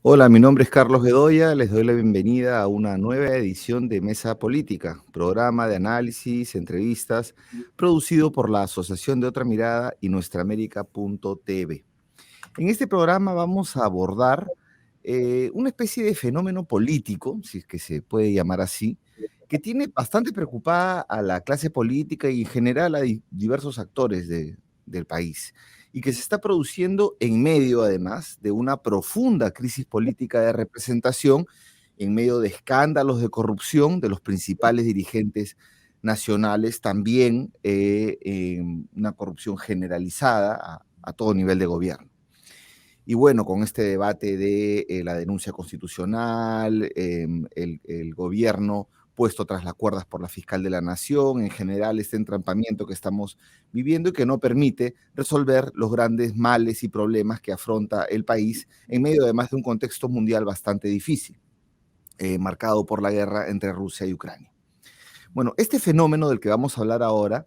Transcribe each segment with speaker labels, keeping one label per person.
Speaker 1: Hola, mi nombre es Carlos Bedoya, les doy la bienvenida a una nueva edición de Mesa Política, programa de análisis, entrevistas, producido por la Asociación de Otra Mirada y nuestraamérica.tv. En este programa vamos a abordar una especie de fenómeno político, si es que se puede llamar así, que tiene bastante preocupada a la clase política y en general a diversos actores del país, y que se está produciendo en medio, además, de una profunda crisis política de representación, en medio de escándalos de corrupción de los principales dirigentes nacionales, también una corrupción generalizada a todo nivel de gobierno. Y bueno, con este debate de la denuncia constitucional, el gobierno puesto tras las cuerdas por la fiscal de la Nación, en general este entrampamiento que estamos viviendo y que no permite resolver los grandes males y problemas que afronta el país en medio además de un contexto mundial bastante difícil, marcado por la guerra entre Rusia y Ucrania. Bueno, este fenómeno del que vamos a hablar ahora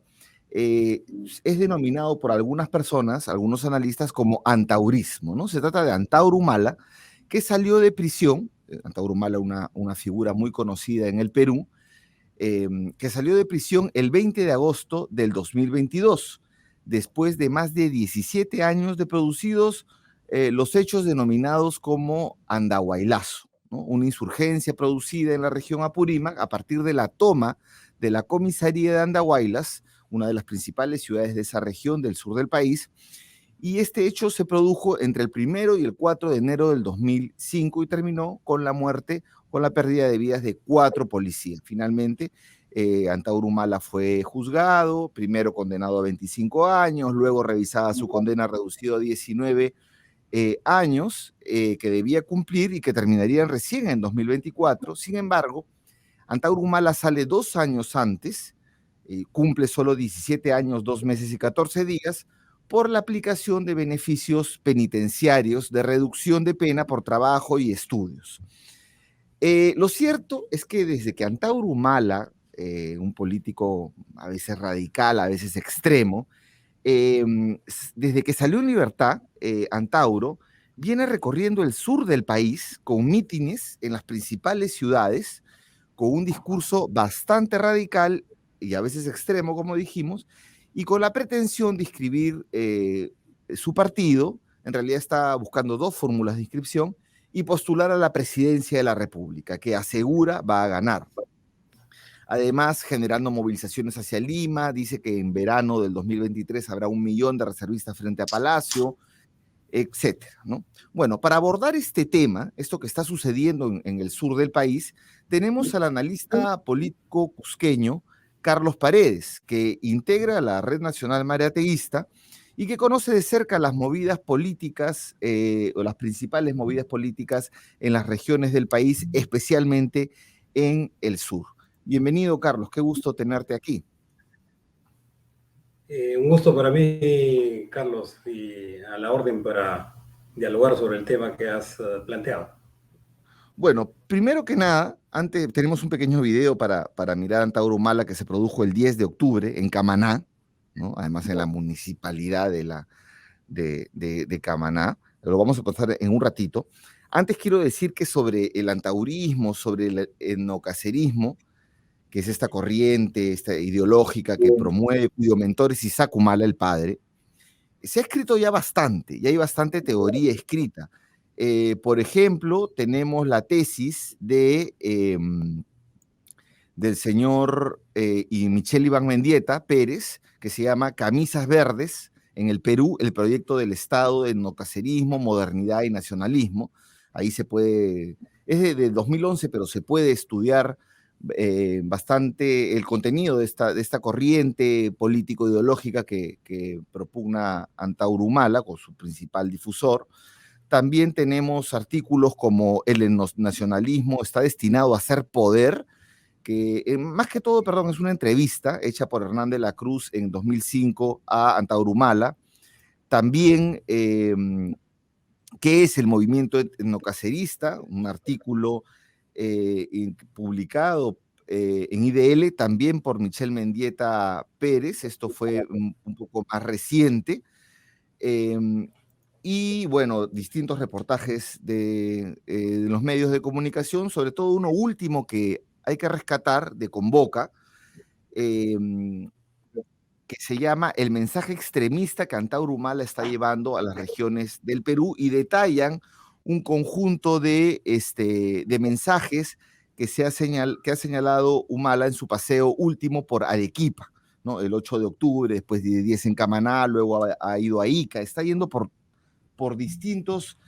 Speaker 1: eh, es denominado por algunas personas, algunos analistas, como antaurismo, ¿no? Se trata de Antauro Humala, que salió de prisión, Antauro Humala, una figura muy conocida en el Perú, que salió de prisión el 20 de agosto del 2022, después de más de 17 años de producidos los hechos denominados como Andahuaylazo, ¿no? Una insurgencia producida en la región Apurímac a partir de la toma de la comisaría de Andahuaylas, una de las principales ciudades de esa región del sur del país, y este hecho se produjo entre el 1 y el 4 de enero del 2005 y terminó con la muerte, con la pérdida de vidas de 4 policías. Finalmente, Antauro Humala fue juzgado, primero condenado a 25 años, luego revisada su condena reducido a 19 años que debía cumplir y que terminarían recién en 2024. Sin embargo, Antauro Humala sale 2 años antes, cumple solo 17 años, 2 meses y 14 días, por la aplicación de beneficios penitenciarios de reducción de pena por trabajo y estudios. Lo cierto es que desde que Antauro Humala, un político a veces radical, a veces extremo, desde que salió en libertad, Antauro viene recorriendo el sur del país con mítines en las principales ciudades, con un discurso bastante radical y a veces extremo, como dijimos, y con la pretensión de inscribir su partido. En realidad está buscando 2 fórmulas de inscripción y postular a la presidencia de la República, que asegura va a ganar. Además, generando movilizaciones hacia Lima, dice que en verano del 2023 habrá 1 millón de reservistas frente a Palacio, etcétera, ¿no? Bueno, para abordar este tema, esto que está sucediendo en el sur del país, tenemos al analista político cusqueño Carlos Paredes, que integra la Red Nacional Mareateísta y que conoce de cerca las movidas políticas o las principales movidas políticas en las regiones del país, especialmente en el sur. Bienvenido, Carlos, qué gusto tenerte aquí.
Speaker 2: Un gusto para mí, Carlos, y a la orden para dialogar sobre el tema que has planteado.
Speaker 1: Bueno, primero que nada, antes tenemos un pequeño video para mirar Antauro Humala que se produjo el 10 de octubre en Camaná, ¿no? Además en la municipalidad de Camaná. Lo vamos a pasar en un ratito. Antes quiero decir que sobre el antaurismo, sobre el etnocacerismo, que es esta corriente esta ideológica que promueve, cuyo mentor es Isaac Humala, el padre, se ha escrito ya bastante, ya hay bastante teoría escrita. Por ejemplo, tenemos la tesis del señor y Michelle Iván Mendieta Pérez, que se llama Camisas Verdes en el Perú, el proyecto del Estado de etnocacerismo, modernidad y nacionalismo. Ahí se puede, es de 2011, pero se puede estudiar bastante el contenido de esta corriente político-ideológica que propugna Antauro Humala con su principal difusor. También tenemos artículos como el nacionalismo está destinado a ser poder, que más que todo, perdón, es una entrevista hecha por Hernán de la Cruz en 2005 a Antauro Humala. También, ¿qué es el movimiento etnocacerista? Un artículo publicado en IDL, también por Michelle Mendieta Pérez. Esto fue un poco más reciente. y bueno, distintos reportajes de los medios de comunicación, sobre todo uno último que hay que rescatar de Convoca, eh, que se llama El mensaje extremista que Antauro Humala está llevando a las regiones del Perú, y detallan un conjunto de mensajes que ha señalado Humala en su paseo último por Arequipa, ¿no? El 8 de octubre, después de 10 en Camaná, luego ha ido a Ica, está yendo por distintos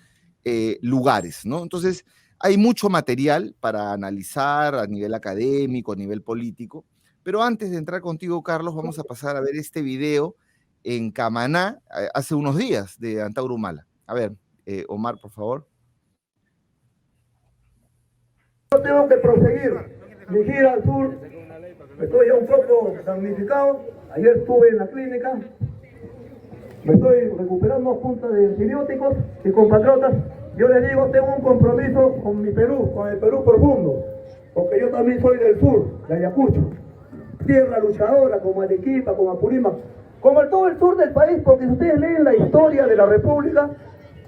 Speaker 1: lugares, ¿no? Entonces, hay mucho material para analizar a nivel académico, a nivel político, pero antes de entrar contigo, Carlos, vamos a pasar a ver este video en Camaná, hace unos días, de Antauro Humala. A ver, Omar, por favor.
Speaker 3: Yo tengo que proseguir mi gira al sur. Estoy ya un poco damnificado. Ayer estuve en la clínica. Me estoy recuperando a punta de antibióticos y compatriotas. Yo les digo, tengo un compromiso con mi Perú, con el Perú profundo, porque yo también soy del sur, de Ayacucho. Tierra luchadora, como Arequipa, como Apurímac, como todo el sur del país, porque si ustedes leen la historia de la República,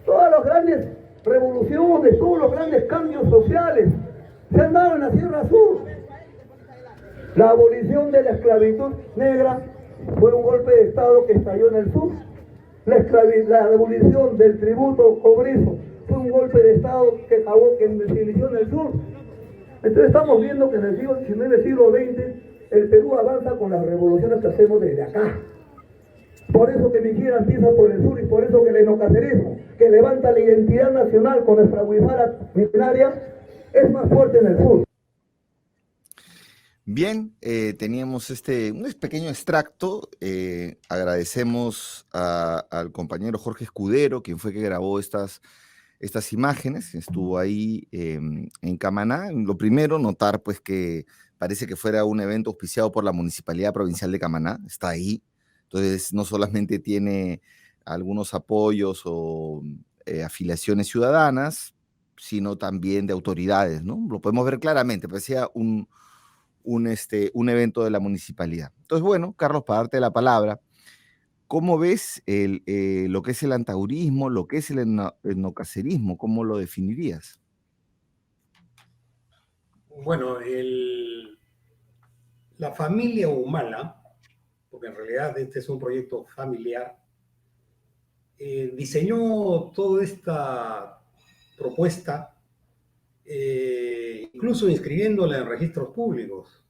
Speaker 3: todas las grandes revoluciones, todos los grandes cambios sociales se han dado en la Sierra Sur. La abolición de la esclavitud negra fue un golpe de Estado que estalló en el sur. La abolición del tributo cobrizo fue un golpe de Estado que se inició en el sur. Entonces estamos viendo que en el siglo XIX, siglo XX, el Perú avanza con las revoluciones que hacemos desde acá. Por eso que mi gira empieza por el sur, y por eso que el etnocacerismo, que levanta la identidad nacional con nuestra huimara milenaria, es más fuerte en el sur.
Speaker 1: Bien, teníamos un pequeño extracto. Agradecemos al compañero Jorge Escudero, quien fue que grabó estas imágenes, estuvo ahí en Camaná. Lo primero, notar pues que parece que fuera un evento auspiciado por la Municipalidad Provincial de Camaná, está ahí. Entonces, no solamente tiene algunos apoyos o afiliaciones ciudadanas, sino también de autoridades, ¿no? Lo podemos ver claramente, parecía un evento de la municipalidad. Entonces, bueno, Carlos, para darte la palabra, ¿cómo ves lo que es el antaurismo, lo que es el etnocacerismo? ¿Cómo lo definirías?
Speaker 2: Bueno, la familia Humala, porque en realidad este es un proyecto familiar, diseñó toda esta propuesta, incluso inscribiéndola en registros públicos.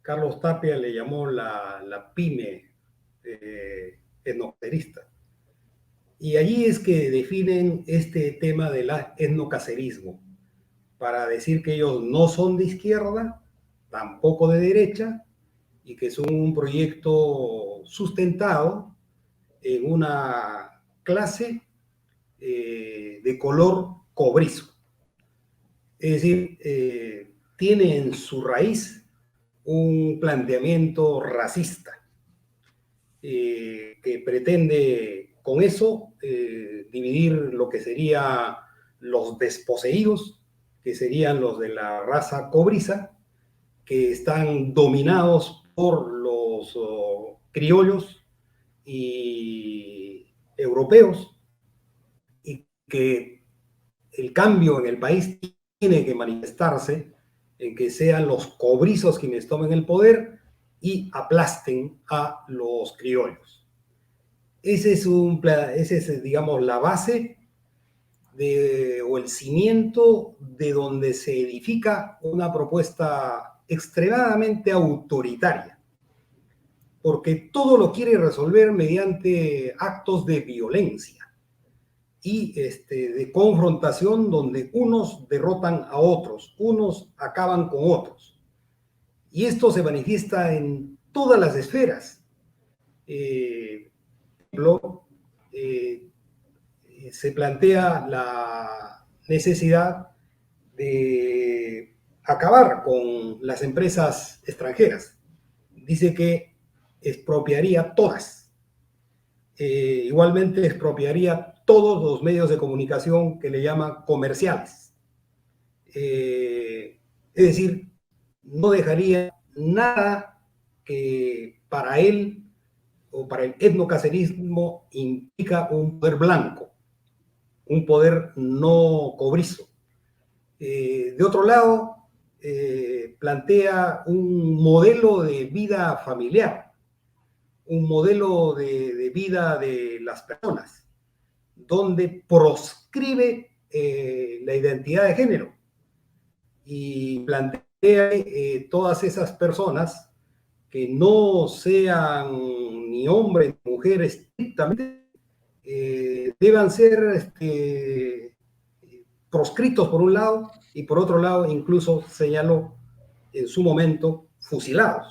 Speaker 2: Carlos Tapia le llamó la pyme etnocacerista. Y allí es que definen este tema del etnocacerismo, para decir que ellos no son de izquierda, tampoco de derecha, y que son un proyecto sustentado en una clase de color cobrizo. Es decir, tiene en su raíz un planteamiento racista que pretende con eso dividir lo que serían los desposeídos, que serían los de la raza cobriza, que están dominados por los criollos y europeos, y que el cambio en el país tiene que manifestarse en que sean los cobrizos quienes tomen el poder y aplasten a los criollos. Ese es, digamos, la base o el cimiento de donde se edifica una propuesta extremadamente autoritaria, porque todo lo quiere resolver mediante actos de violencia y de confrontación, donde unos derrotan a otros, unos acaban con otros. Y esto se manifiesta en todas las esferas. Se plantea la necesidad de acabar con las empresas extranjeras. Dice que expropiaría todas. Igualmente expropiaría todos los medios de comunicación que le llaman comerciales. Es decir, no dejaría nada que para él o para el etnocacerismo implica un poder blanco. un poder no cobrizo. De otro lado, plantea un modelo de vida familiar, un modelo de vida de las personas, donde proscribe la identidad de género y plantea todas esas personas que no sean ni hombres ni mujeres estrictamente, deban ser proscritos por un lado y por otro lado incluso señaló en su momento fusilados,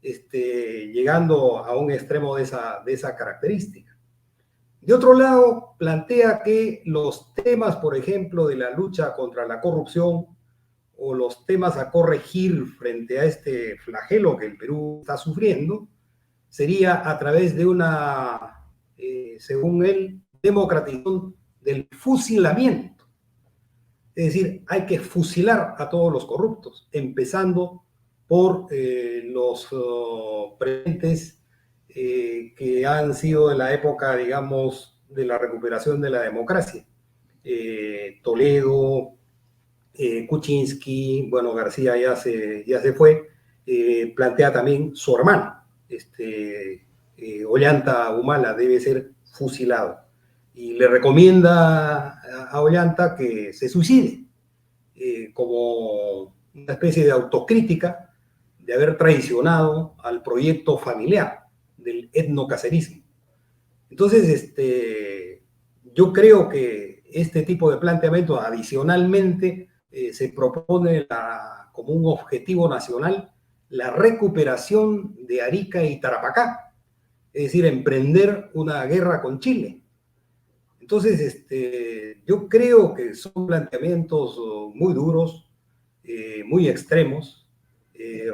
Speaker 2: llegando a un extremo de esa característica. De otro lado, plantea que los temas, por ejemplo, de la lucha contra la corrupción o los temas a corregir frente a este flagelo que el Perú está sufriendo, sería a través de una, según él, democratización del fusilamiento. Es decir, hay que fusilar a todos los corruptos, empezando por los presidentes que han sido de la época, digamos, de la recuperación de la democracia. Toledo, Kuczynski, bueno, García ya se fue, plantea también su hermano, Ollanta Humala debe ser fusilado. Y le recomienda a Ollanta que se suicide, como una especie de autocrítica de haber traicionado al proyecto familiar del etnocacerismo. Entonces, yo creo que este tipo de planteamiento adicionalmente se propone como un objetivo nacional la recuperación de Arica y Tarapacá, es decir, emprender una guerra con Chile. Entonces, yo creo que son planteamientos muy duros, muy extremos.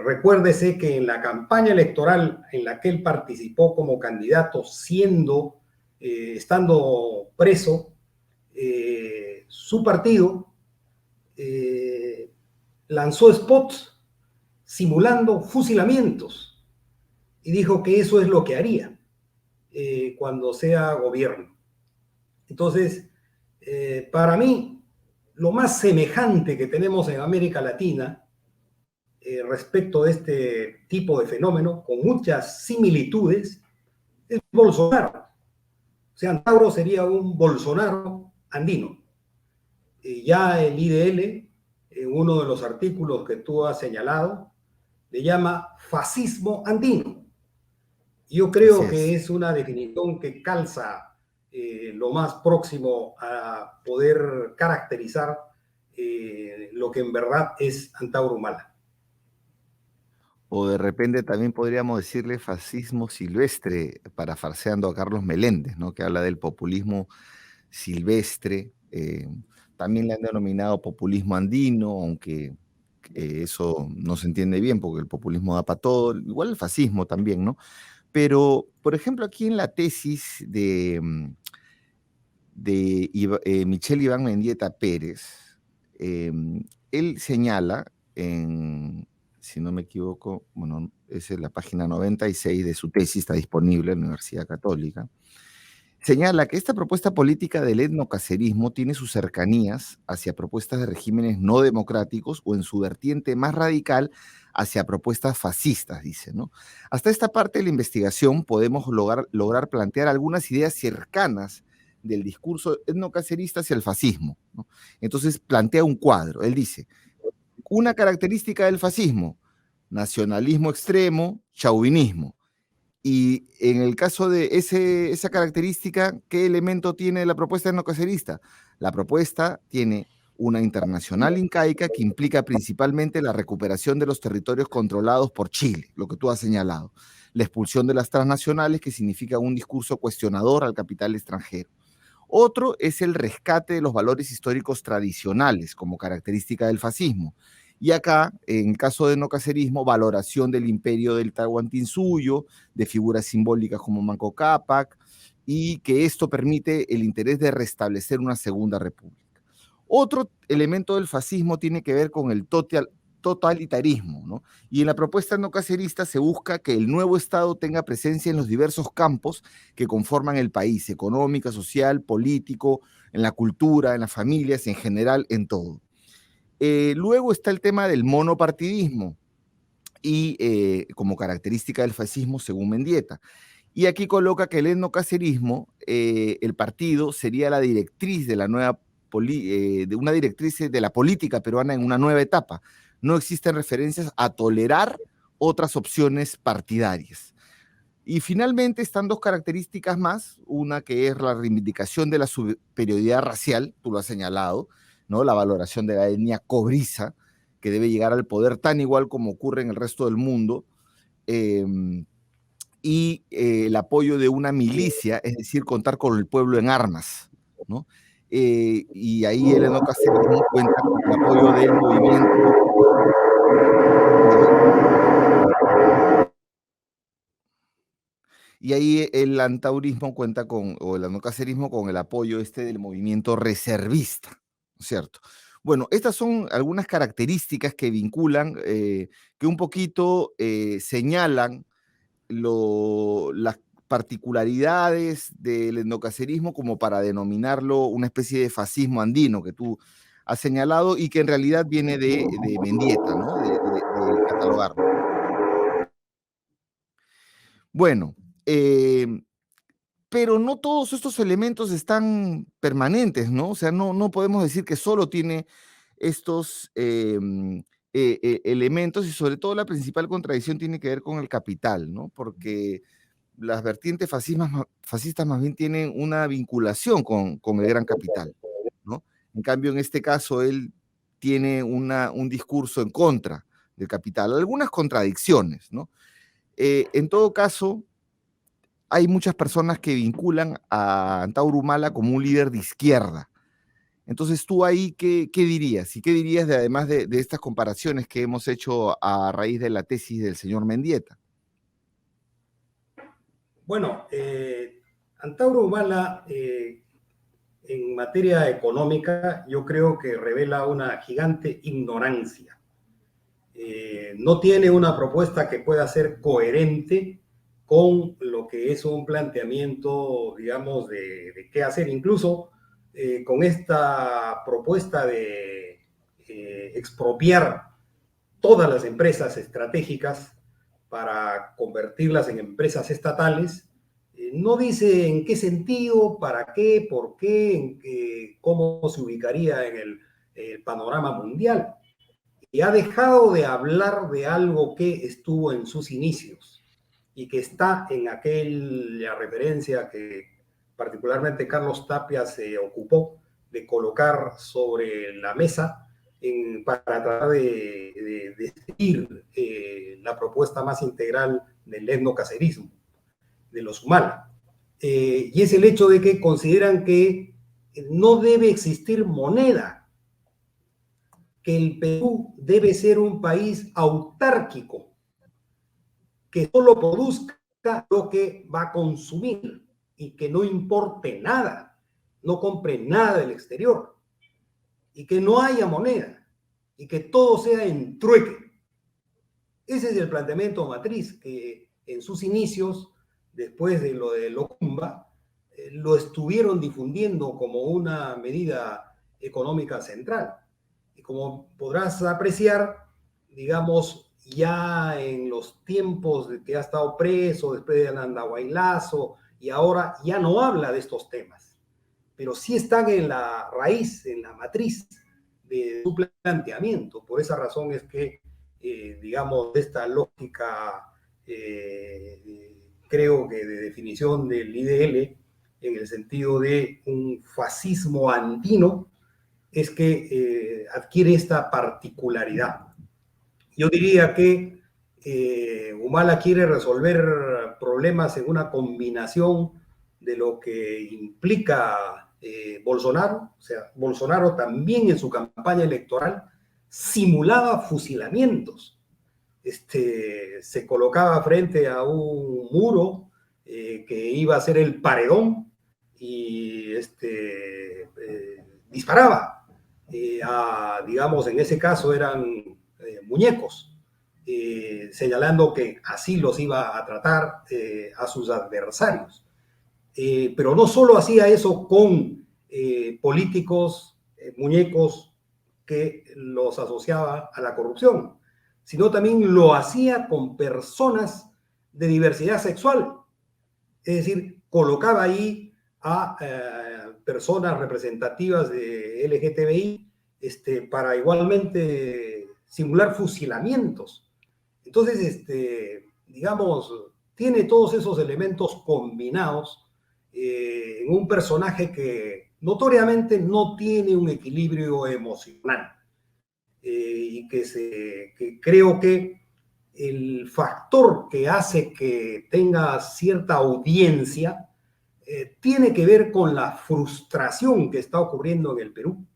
Speaker 2: Recuérdese que en la campaña electoral en la que él participó como candidato, estando preso, su partido lanzó spots simulando fusilamientos y dijo que eso es lo que haría cuando sea gobierno. Entonces, para mí, lo más semejante que tenemos en América Latina respecto de este tipo de fenómeno, con muchas similitudes, es Bolsonaro. O sea, Antauro sería un Bolsonaro andino. Ya el IDL, en uno de los artículos que tú has señalado, le llama fascismo andino. Yo creo que es una definición que calza lo más próximo a poder caracterizar lo que en verdad es Antauro Humala.
Speaker 1: O de repente también podríamos decirle fascismo silvestre, parafarseando a Carlos Meléndez, ¿no? Que habla del populismo silvestre. También le han denominado populismo andino, aunque eso no se entiende bien porque el populismo da para todo. Igual el fascismo también, ¿no? Pero, por ejemplo, aquí en la tesis de Michel Iván Mendieta Pérez, él señala si no me equivoco, bueno, esa es la página 96 de su tesis, está disponible en la Universidad Católica, señala que esta propuesta política del etnocacerismo tiene sus cercanías hacia propuestas de regímenes no democráticos o en su vertiente más radical hacia propuestas fascistas, dice, ¿no? Hasta esta parte de la investigación podemos lograr plantear algunas ideas cercanas del discurso etnocacerista hacia el fascismo, ¿no? Entonces plantea un cuadro, él dice, una característica del fascismo, nacionalismo extremo, chauvinismo. Y en el caso de esa característica, ¿qué elemento tiene la propuesta etnocacerista? La propuesta tiene una internacional incaica que implica principalmente la recuperación de los territorios controlados por Chile, lo que tú has señalado, la expulsión de las transnacionales, que significa un discurso cuestionador al capital extranjero. Otro es el rescate de los valores históricos tradicionales como característica del fascismo. Y acá, en el caso de etnocacerismo, valoración del imperio del Tahuantinsuyo, de figuras simbólicas como Manco Cápac, y que esto permite el interés de restablecer una segunda república. Otro elemento del fascismo tiene que ver con el totalitarismo, ¿no? Y en la propuesta etnocacerista se busca que el nuevo Estado tenga presencia en los diversos campos que conforman el país, económica, social, político, en la cultura, en las familias, en general, en todo. Luego está el tema del monopartidismo y como característica del fascismo según Mendieta. Y aquí coloca que el etnocacerismo, el partido, sería la directriz de la nueva de una directriz de la política peruana en una nueva etapa. No existen referencias a tolerar otras opciones partidarias. Y finalmente están dos características más, una que es la reivindicación de la superioridad racial, tú lo has señalado, ¿no? La valoración de la etnia cobriza, que debe llegar al poder tan igual como ocurre en el resto del mundo, el apoyo de una milicia, es decir, contar con el pueblo en armas, ¿no? Y ahí el etnocacerismo cuenta con el apoyo del movimiento. Y ahí el antaurismo cuenta con, o el etnocacerismo, con el apoyo del movimiento reservista, ¿no es cierto? Bueno, estas son algunas características que vinculan, que un poquito señalan las particularidades del etnocacerismo como para denominarlo una especie de fascismo andino que tú has señalado y que en realidad viene de Mendieta, ¿no? De catalogarlo. Bueno, pero no todos estos elementos están permanentes, ¿no? O sea, no podemos decir que solo tiene estos elementos y sobre todo la principal contradicción tiene que ver con el capital, ¿no? Porque las vertientes fascistas más bien tienen una vinculación con el gran capital, ¿no? En cambio, en este caso, él tiene un discurso en contra del capital, algunas contradicciones, ¿no? En todo caso, hay muchas personas que vinculan a Antauro Humala como un líder de izquierda. Entonces, tú ahí, ¿qué dirías? ¿Y qué dirías además de estas comparaciones que hemos hecho a raíz de la tesis del señor Mendieta?
Speaker 2: Bueno, Antauro Humala, en materia económica, yo creo que revela una gigante ignorancia. No tiene una propuesta que pueda ser coherente con lo que es un planteamiento, digamos, de qué hacer. Incluso con esta propuesta de expropiar todas las empresas estratégicas para convertirlas en empresas estatales, no dice en qué sentido, para qué, por qué, cómo se ubicaría en el panorama mundial. Y ha dejado de hablar de algo que estuvo en sus inicios y que está en aquella referencia que particularmente Carlos Tapia se ocupó de colocar sobre la mesa para tratar de decidir la propuesta más integral del etnocacerismo, de los Humala. Y es el hecho de que consideran que no debe existir moneda, que el Perú debe ser un país autárquico, que solo produzca lo que va a consumir y que no importe nada, no compre nada del exterior y que no haya moneda y que todo sea en trueque. Ese es el planteamiento matriz que en sus inicios, después de lo de Locumba, lo estuvieron difundiendo como una medida económica central. Y como podrás apreciar, digamos, ya en los tiempos de que ha estado preso, después de Andahuaylazo, y ahora ya no habla de estos temas, pero sí están en la raíz, en la matriz de su planteamiento. Por esa razón es que, digamos, esta lógica, creo que de definición del IDL, en el sentido de un fascismo andino, es que adquiere esta particularidad. Yo diría que Humala quiere resolver problemas en una combinación de lo que implica Bolsonaro. O sea, Bolsonaro también en su campaña electoral simulaba fusilamientos. Se colocaba frente a un muro que iba a ser el paredón y disparaba. Digamos, en ese caso eran muñecos, señalando que así los iba a tratar a sus adversarios. Pero no solo hacía eso con políticos, muñecos que los asociaba a la corrupción, sino también lo hacía con personas de diversidad sexual. Es decir, colocaba ahí a personas representativas de LGTBI para igualmente simular fusilamientos. Entonces, digamos, tiene todos esos elementos combinados en un personaje que notoriamente no tiene un equilibrio emocional y que creo que el factor que hace que tenga cierta audiencia tiene que ver con la frustración que está ocurriendo en el Perú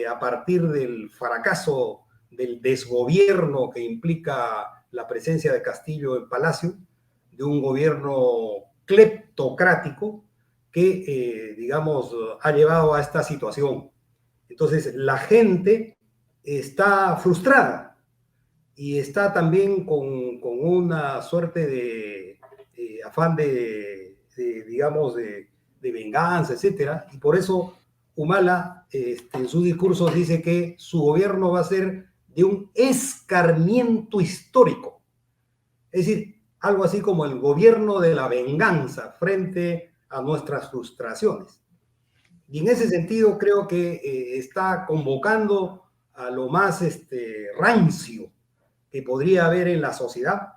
Speaker 2: a partir del fracaso del desgobierno que implica la presencia de Castillo en Palacio, de un gobierno cleptocrático que, digamos, ha llevado a esta situación. Entonces, la gente está frustrada y está también con una suerte de afán digamos, de venganza, etcétera, y por eso Humala en sus discursos dice que su gobierno va a ser de un escarmiento histórico, es decir, algo así como el gobierno de la venganza frente a nuestras frustraciones. Y en ese sentido creo que está convocando a lo más rancio que podría haber en la sociedad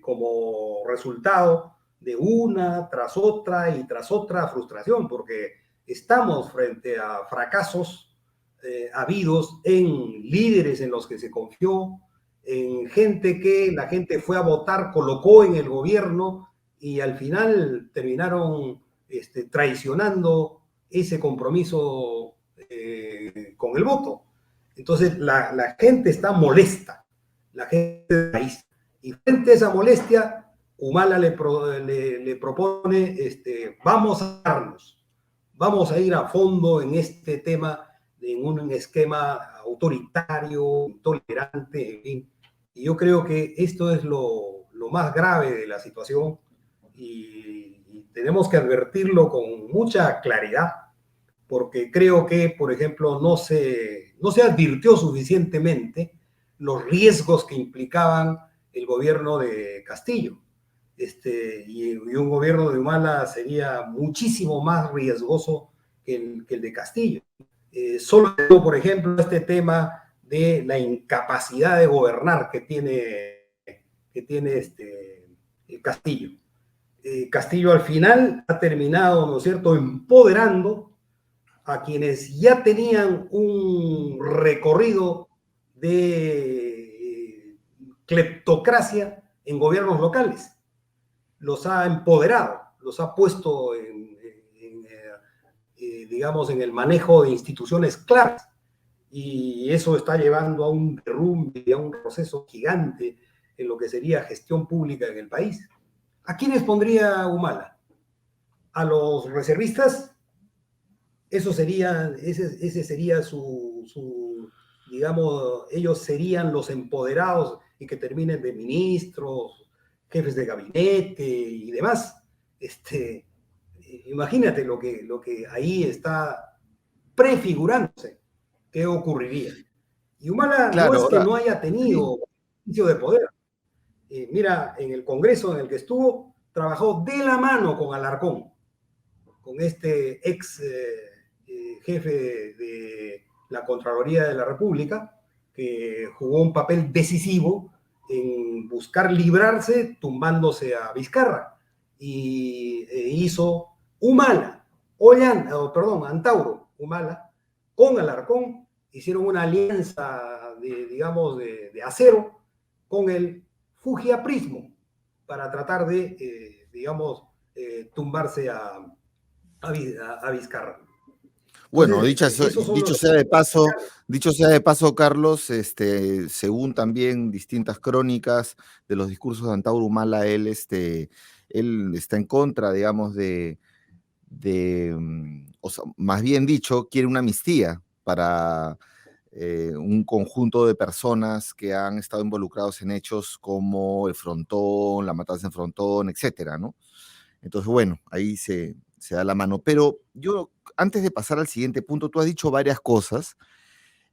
Speaker 2: como resultado de una tras otra y tras otra frustración, porque estamos frente a fracasos habidos en líderes en los que se confió, en gente que la gente fue a votar, colocó en el gobierno y al final terminaron traicionando ese compromiso con el voto. Entonces la gente está molesta, la gente del país. Y frente a esa molestia, Humala le propone, vamos a darnos, vamos a ir a fondo en este tema, en un esquema autoritario, intolerante, en fin. Y yo creo que esto es lo más grave de la situación y tenemos que advertirlo con mucha claridad, porque creo que, por ejemplo, no se advirtió suficientemente los riesgos que implicaban el gobierno de Castillo. Y un gobierno de Humala sería muchísimo más riesgoso que el de Castillo. Solo, por ejemplo, este tema de la incapacidad de gobernar que tiene Castillo. Castillo al final ha terminado, ¿no es cierto?, empoderando a quienes ya tenían un recorrido de cleptocracia en gobiernos locales. Los ha empoderado, los ha puesto digamos, en el manejo de instituciones claves. Y eso está llevando a un derrumbe, a un proceso gigante en lo que sería gestión pública en el país. ¿A quiénes pondría Humala? ¿A los reservistas? Ese sería digamos, ellos serían los empoderados y que terminen de ministros, jefes de gabinete y demás. Imagínate lo que ahí está prefigurándose qué ocurriría. Y Humala
Speaker 1: Claro,
Speaker 2: no es que
Speaker 1: ahora,
Speaker 2: no haya tenido ejercicio de poder. Mira, en el Congreso en el que estuvo, trabajó de la mano con Alarcón, con este ex jefe de la Contraloría de la República, que jugó un papel decisivo en buscar librarse tumbándose a Vizcarra y hizo Humala, Antauro Humala, con Alarcón, hicieron una alianza digamos, de acero con el fujiaprismo para tratar de, digamos, tumbarse a Vizcarra.
Speaker 1: bueno,
Speaker 2: Entonces, esos son los...
Speaker 1: dicho sea de paso, Carlos, según también distintas crónicas de los discursos de Antauro Humala, él está en contra, digamos, o sea, más bien dicho, quiere una amnistía para un conjunto de personas que han estado involucrados en hechos como el Frontón, la matanza en Frontón, etcétera, ¿no? Entonces, bueno, ahí se da la mano. Pero yo, antes de pasar al siguiente punto, tú has dicho varias cosas.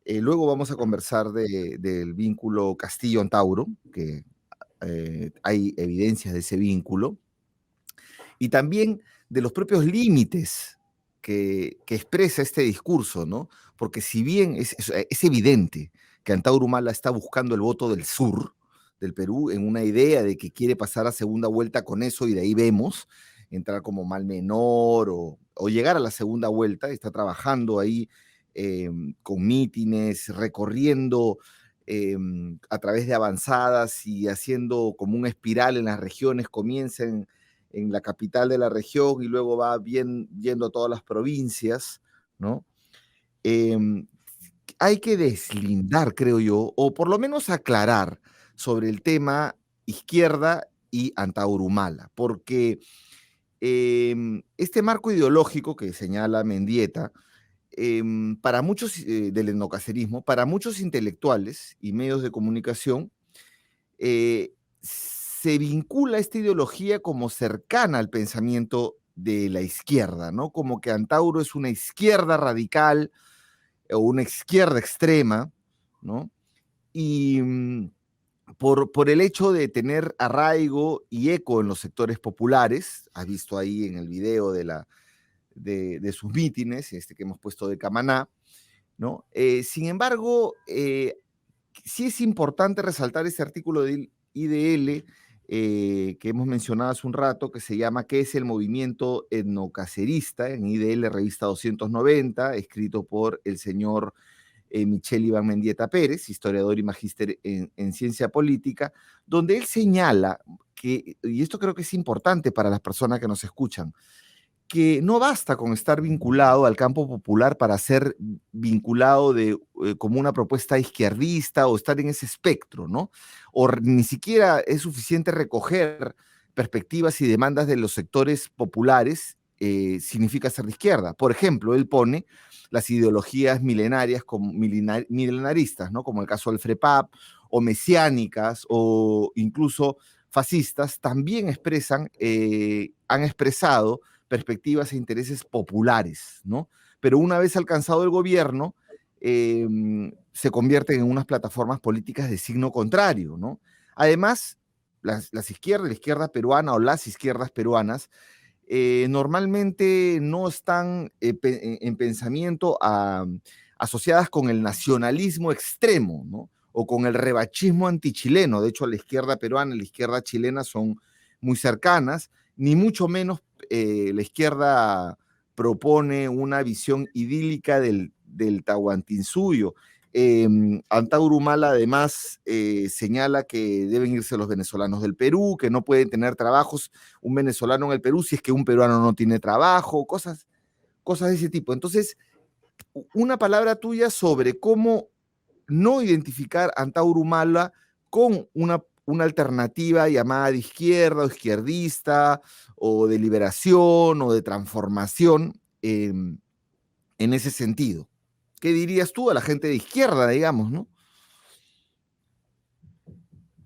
Speaker 1: Luego vamos a conversar del vínculo Castillo-Antauro, que hay evidencias de ese vínculo, y también de los propios límites que expresa este discurso, ¿no? Porque si bien es evidente que Antauro Humala está buscando el voto del sur del Perú en una idea de que quiere pasar a segunda vuelta con eso y de ahí vemos entrar como mal menor o llegar a la segunda vuelta, está trabajando ahí con mítines, recorriendo a través de avanzadas y haciendo como una espiral en las regiones, comienza en la capital de la región y luego va yendo a todas las provincias, ¿no? Eh, Hay que deslindar, creo yo, o por lo menos aclarar sobre el tema izquierda y Antauro Humala, porque este marco ideológico que señala Mendieta, para muchos del etnocacerismo, para muchos intelectuales y medios de comunicación, se vincula esta ideología como cercana al pensamiento de la izquierda, ¿no? Como que Antauro es una izquierda radical o una izquierda extrema, ¿no? Y por el hecho de tener arraigo y eco en los sectores populares, has visto ahí en el video de sus mítines, que hemos puesto de Camaná, ¿no? Sin embargo, sí es importante resaltar este artículo del IDL que hemos mencionado hace un rato, que se llama ¿Qué es el movimiento etnocacerista? En IDL, revista 290, escrito por el señor Michel Iván Mendieta Pérez, historiador y magíster en ciencia política, donde él señala que, y esto creo que es importante para las personas que nos escuchan, que no basta con estar vinculado al campo popular para ser vinculado como una propuesta izquierdista o estar en ese espectro, ¿no? O ni siquiera es suficiente recoger perspectivas y demandas de los sectores populares, significa ser de izquierda. Por ejemplo, él pone las ideologías milenarias, milenaristas, ¿no? Como el caso del FREPAP, o mesiánicas, o incluso fascistas, también han expresado perspectivas e intereses populares, ¿no? Pero una vez alcanzado el gobierno, se convierten en unas plataformas políticas de signo contrario, ¿no? Además, las izquierdas, la izquierda peruana o las izquierdas peruanas, normalmente no están en pensamiento asociadas con el nacionalismo extremo, ¿no? O con el revanchismo antichileno. De hecho, la izquierda peruana y la izquierda chilena son muy cercanas, ni mucho menos la izquierda propone una visión idílica del Tahuantinsuyo. Antauro Humala además señala que deben irse los venezolanos del Perú, que no pueden tener trabajos un venezolano en el Perú si es que un peruano no tiene trabajo, cosas de ese tipo. Entonces, una palabra tuya sobre cómo no identificar a Antauro Humala con una alternativa llamada de izquierda o izquierdista o de liberación o de transformación en ese sentido. ¿Qué dirías tú a la gente de izquierda, digamos, no?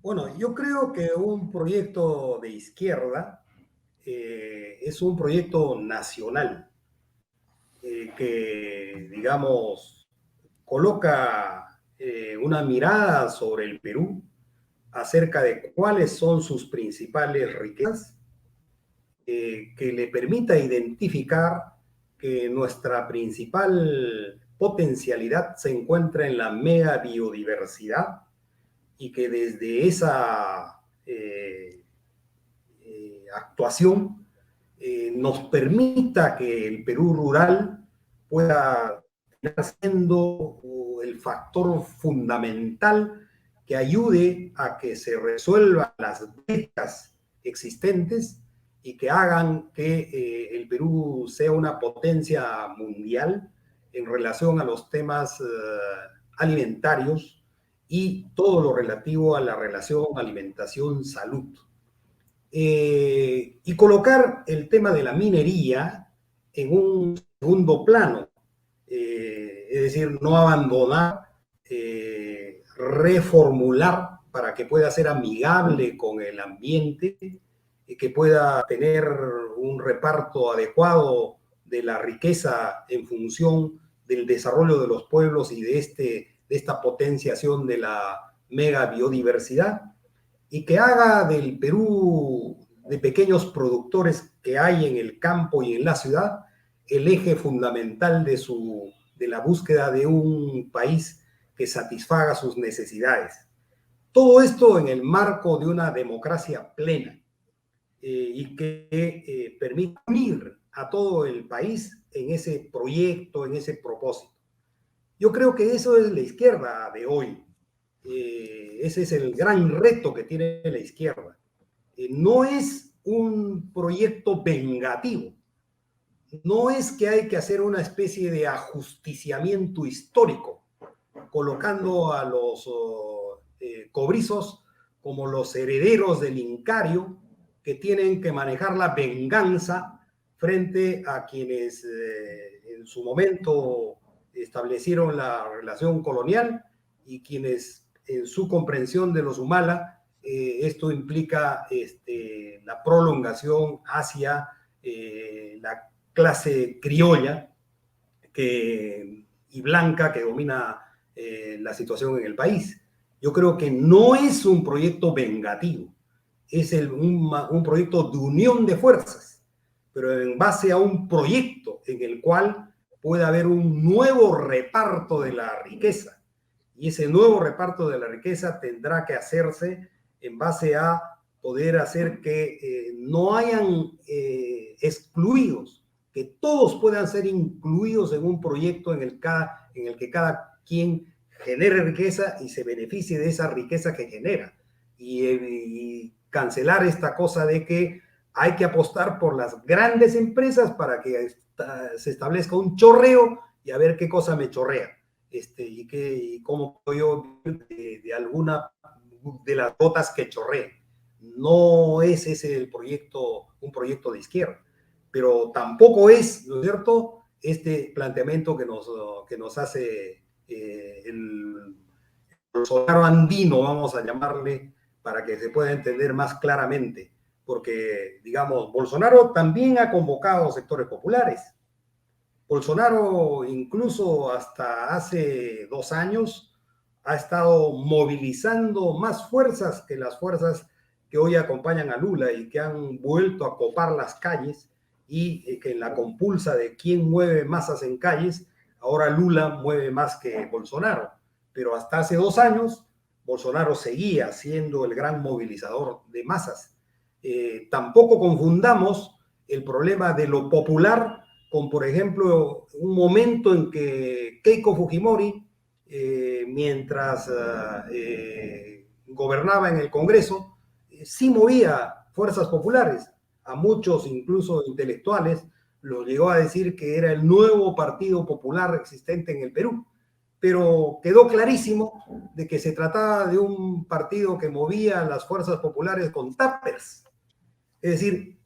Speaker 2: Bueno, yo creo que un proyecto de izquierda es un proyecto nacional que, digamos, coloca una mirada sobre el Perú acerca de cuáles son sus principales riquezas, que le permita identificar que nuestra principal potencialidad se encuentra en la mega biodiversidad y que desde esa actuación nos permita que el Perú rural pueda estar siendo el factor fundamental que ayude a que se resuelvan las brechas existentes y que hagan que el Perú sea una potencia mundial en relación a los temas alimentarios y todo lo relativo a la relación alimentación-salud. Y colocar el tema de la minería en un segundo plano, es decir, no abandonar, reformular para que pueda ser amigable con el ambiente y que pueda tener un reparto adecuado de la riqueza en función del desarrollo de los pueblos y de esta potenciación de la mega biodiversidad, y que haga del Perú de pequeños productores que hay en el campo y en la ciudad el eje fundamental de la búsqueda de un país que satisfaga sus necesidades. Todo esto en el marco de una democracia plena y que permita unir a todo el país en ese proyecto, en ese propósito. Yo creo que eso es la izquierda de hoy. Ese es el gran reto que tiene la izquierda. No es un proyecto vengativo. No es que hay que hacer una especie de ajusticiamiento histórico, colocando a los cobrizos como los herederos del incario que tienen que manejar la venganza frente a quienes en su momento establecieron la relación colonial y quienes en su comprensión de los Humala, esto implica la prolongación hacia la clase criolla y blanca que domina la situación en el país. Yo creo que no es un proyecto vengativo, es un proyecto de unión de fuerzas, pero en base a un proyecto en el cual puede haber un nuevo reparto de la riqueza. Y ese nuevo reparto de la riqueza tendrá que hacerse en base a poder hacer que no hayan excluidos, que todos puedan ser incluidos en un proyecto en el que cada quien genere riqueza y se beneficie de esa riqueza que genera. Y cancelar esta cosa de que hay que apostar por las grandes empresas para que se establezca un chorreo y a ver qué cosa me chorrea. Y cómo puedo yo de alguna de las gotas que chorreen. No es ese el proyecto, un proyecto de izquierda, pero tampoco es, ¿no es cierto?, este planteamiento que nos hace el Bolsonaro andino, vamos a llamarle, para que se pueda entender más claramente, porque, digamos, Bolsonaro también ha convocado sectores populares. Bolsonaro, incluso hasta hace 2 años, ha estado movilizando más fuerzas que las fuerzas que hoy acompañan a Lula y que han vuelto a copar las calles, y que en la compulsa de quién mueve masas en calles, ahora Lula mueve más que Bolsonaro. Pero hasta hace 2 años, Bolsonaro seguía siendo el gran movilizador de masas. Tampoco confundamos el problema de lo popular con, por ejemplo, un momento en que Keiko Fujimori, mientras gobernaba en el Congreso, sí movía fuerzas populares. A muchos, incluso intelectuales, lo llegó a decir que era el nuevo partido popular existente en el Perú. Pero quedó clarísimo de que se trataba de un partido que movía las fuerzas populares con tuppers. Es decir,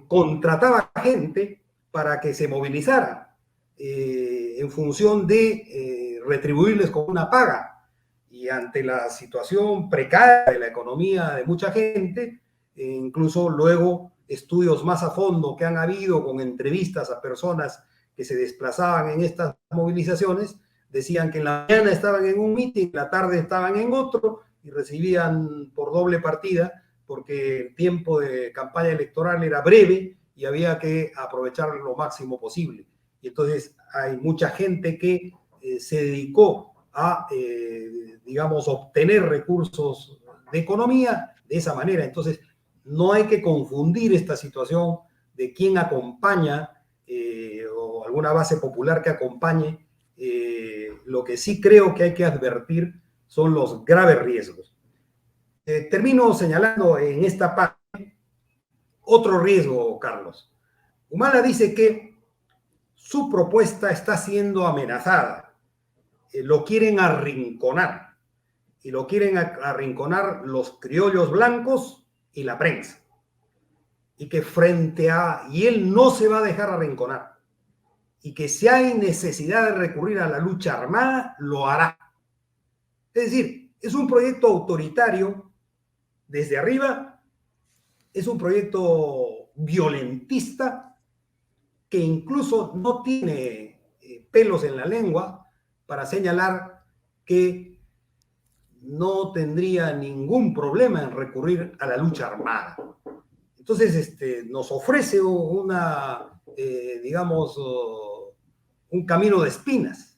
Speaker 2: contrataba gente para que se movilizara en función de retribuirles con una paga. Y ante la situación precaria de la economía de mucha gente, incluso luego estudios más a fondo que han habido con entrevistas a personas que se desplazaban en estas movilizaciones, decían que en la mañana estaban en un mitin, en la tarde estaban en otro y recibían por doble partida porque el tiempo de campaña electoral era breve y había que aprovechar lo máximo posible. Y entonces hay mucha gente que se dedicó a, digamos, obtener recursos de economía de esa manera. Entonces, no hay que confundir esta situación de quién acompaña o alguna base popular que acompañe. Lo que sí creo que hay que advertir son los graves riesgos. Termino señalando en esta parte otro riesgo, Carlos. Humala dice que su propuesta está siendo amenazada. Lo quieren arrinconar. Y lo quieren arrinconar los criollos blancos y la prensa. Y que y él no se va a dejar arrinconar. Y que si hay necesidad de recurrir a la lucha armada, lo hará. Es decir, es un proyecto autoritario desde arriba, es un proyecto violentista que incluso no tiene pelos en la lengua para señalar que no tendría ningún problema en recurrir a la lucha armada. Entonces, nos ofrece digamos, un camino de espinas,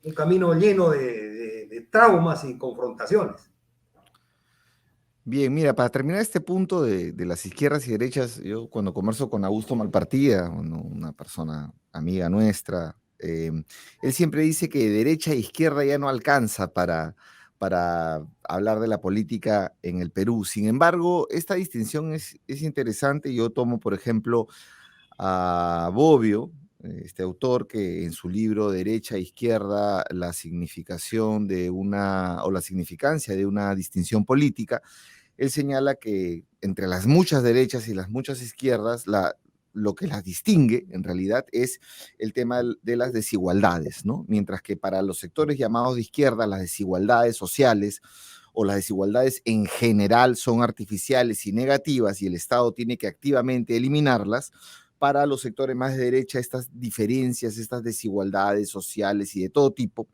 Speaker 2: un camino lleno de traumas y confrontaciones.
Speaker 1: Bien, mira, para terminar este punto de las izquierdas y derechas, yo cuando converso con Augusto Malpartida, una persona amiga nuestra, él siempre dice que derecha e izquierda ya no alcanza para hablar de la política en el Perú. Sin embargo, esta distinción es interesante. Yo tomo, por ejemplo, a Bobbio, este autor que en su libro Derecha e Izquierda, la significación o la significancia de una distinción política, él señala que entre las muchas derechas y las muchas izquierdas, lo que las distingue en realidad es el tema de las desigualdades, ¿no? Mientras que para los sectores llamados de izquierda, las desigualdades sociales o las desigualdades en general son artificiales y negativas y el Estado tiene que activamente eliminarlas. Para los sectores más de derecha, estas diferencias, estas desigualdades sociales y de todo tipo,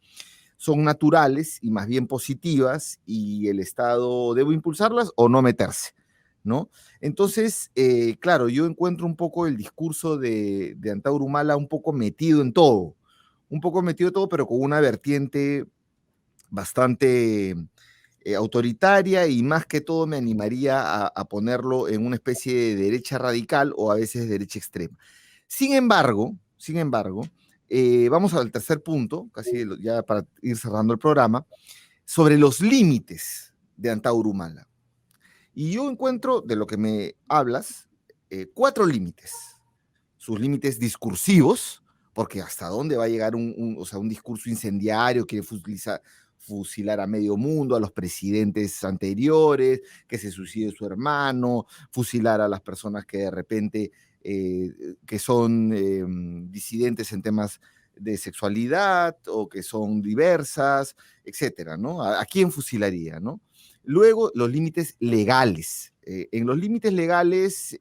Speaker 1: son naturales y más bien positivas y el Estado debe impulsarlas o no meterse, ¿no? Entonces, claro, yo encuentro un poco el discurso de Antauro Humala un poco metido en todo, pero con una vertiente bastante autoritaria y más que todo me animaría a ponerlo en una especie de derecha radical o a veces derecha extrema. Sin embargo, vamos al tercer punto, casi ya para ir cerrando el programa, sobre los límites de Antauro Humala. Y yo encuentro, de lo que me hablas, 4 límites. Sus límites discursivos, porque hasta dónde va a llegar un discurso incendiario que fusilar a medio mundo, a los presidentes anteriores, que se suicide su hermano, fusilar a las personas que de repente que son disidentes en temas de sexualidad o que son diversas, etcétera, ¿no? ¿A quién fusilaría, no? Luego, los límites legales. En los límites legales,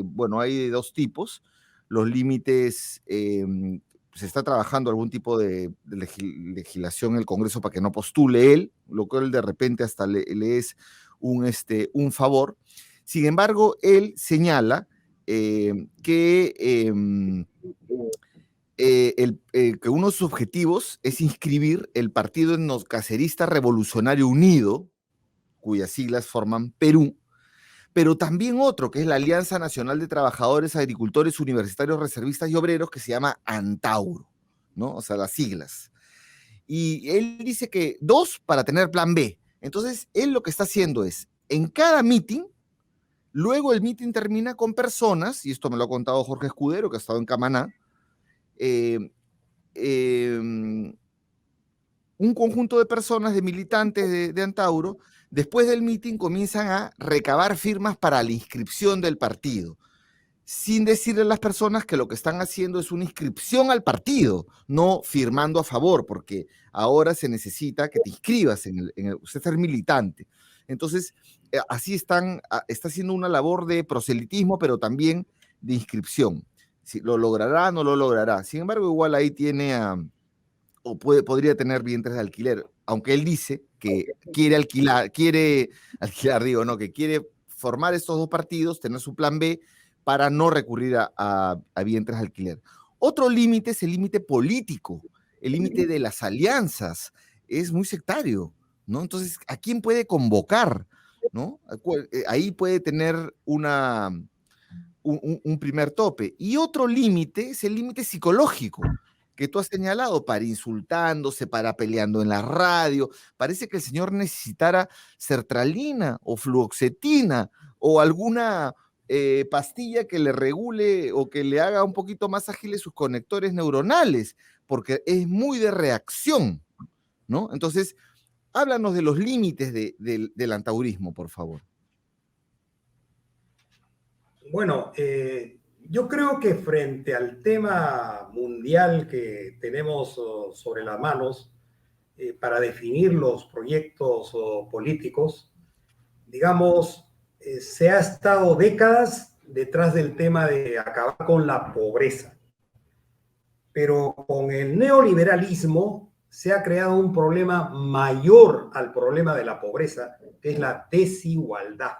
Speaker 1: bueno, hay de 2 tipos. Los límites, se está trabajando algún tipo de legislación en el Congreso para que no postule él, lo cual de repente hasta le es un favor. Sin embargo, él señala que uno de sus objetivos es inscribir el Partido Etnocacerista Revolucionario Unido, cuyas siglas forman Perú, pero también otro, que es la Alianza Nacional de Trabajadores, Agricultores, Universitarios, Reservistas y Obreros, que se llama ANTAURO, ¿no? O sea, las siglas. Y él dice que 2 para tener plan B. Entonces, él lo que está haciendo es, en cada meeting, luego el meeting termina con personas, y esto me lo ha contado Jorge Escudero, que ha estado en Camaná, un conjunto de personas, de militantes de Antauro, después del meeting comienzan a recabar firmas para la inscripción del partido, sin decirle a las personas que lo que están haciendo es una inscripción al partido, no firmando a favor, porque ahora se necesita que te inscribas usted ser militante. Entonces, así está haciendo una labor de proselitismo, pero también de inscripción. Si lo logrará, no lo logrará. Sin embargo, igual ahí tiene podría tener vientres de alquiler, aunque él dice que quiere formar estos 2 partidos, tener su plan B para no recurrir a vientres de alquiler. Otro límite es el límite político, el límite de las alianzas, es muy sectario, ¿no? Entonces, ¿a quién puede convocar, ¿no? Ahí puede tener un primer tope. Y otro límite es el límite psicológico, que tú has señalado, para insultándose, para peleando en la radio. Parece que el señor necesitara sertralina o fluoxetina o alguna pastilla que le regule o que le haga un poquito más ágiles sus conectores neuronales, porque es muy de reacción, ¿no? Entonces, háblanos de los límites del antaurismo, por favor.
Speaker 2: Bueno, yo creo que frente al tema mundial que tenemos sobre las manos para definir los proyectos políticos, digamos, se ha estado décadas detrás del tema de acabar con la pobreza. Pero con el neoliberalismo se ha creado un problema mayor al problema de la pobreza, que es la desigualdad.